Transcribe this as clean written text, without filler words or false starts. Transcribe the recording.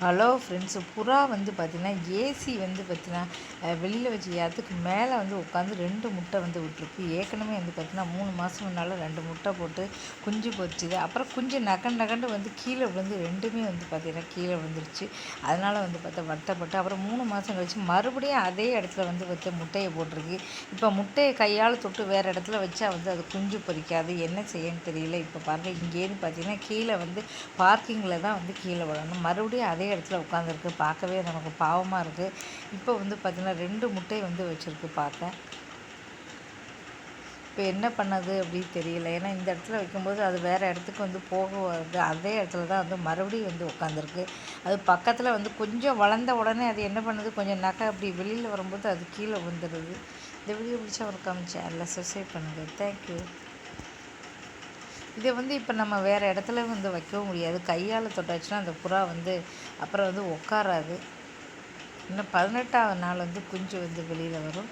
Hello friends, புறா வந்து பார்த்திங்கன்னா ஏசி வந்து பார்த்திங்கன்னா வெளியில் வச்சு அதுக்கு மேலே வந்து உட்காந்து 2 முட்டை வந்து விட்டுருக்கு. ஏற்கனவே வந்து பார்த்திங்கன்னா 3 மாதம் முன்னால் 2 முட்டை போட்டு குஞ்சு பொரிச்சுது. அப்புறம் குஞ்சு நகண்டு வந்து கீழே விழுந்து 2மே வந்து பார்த்திங்கன்னா கீழே விழுந்துருச்சு. அதனால் வந்து பார்த்தா வருத்தப்பட்டு அப்புறம் 3 மாதம் கழிச்சு மறுபடியும் அதே இடத்துல வந்து வச்சு முட்டையை போட்டிருக்கு. இப்போ முட்டையை கையால் தொட்டு வேறு இடத்துல வச்சா வந்து அது குஞ்சு பொரிக்காது. என்ன செய்யன்னு தெரியல. இப்போ பாருங்கள், இங்கேன்னு பார்த்திங்கன்னா கீழே வந்து பார்க்கிங்கில் தான் வந்து கீழே விழணும். மறுபடியும் அதே இடத்துல உட்காந்துருக்கு. பார்க்கவே நமக்கு பாவமாக இருக்குது. இப்போ வந்து பார்த்திங்கன்னா 2 முட்டை வந்து வச்சுருக்கு பார்க்க. இப்போ என்ன பண்ணது அப்படின்னு தெரியல. ஏன்னா இந்த இடத்துல வைக்கும்போது அது வேறு இடத்துக்கு வந்து போக வருது. அதே இடத்துல தான் வந்து மறுபடியும் வந்து உட்காந்துருக்கு. அது பக்கத்தில் வந்து கொஞ்சம் வளர்ந்த உடனே அது என்ன பண்ணுது, கொஞ்சம் நகை அப்படி வெளியில் வரும்போது அது கீழே வந்துடுது. இந்த வீடியோ பிடிச்சா ஒரு கமெண்ட் சேனலில் சப்ஸ்கிரைப் பண்ணுங்கள். தேங்க்யூ. இதை வந்து இப்போ நம்ம வேறு இடத்துல வந்து வைக்கவும் முடியாது. கையால் தொட்டாச்சுன்னா அந்த புறா வந்து அப்புறம் வந்து உட்காராது. இன்னும் 18ஆவது நாள் வந்து குஞ்சு வந்து வெளியில் வரும்.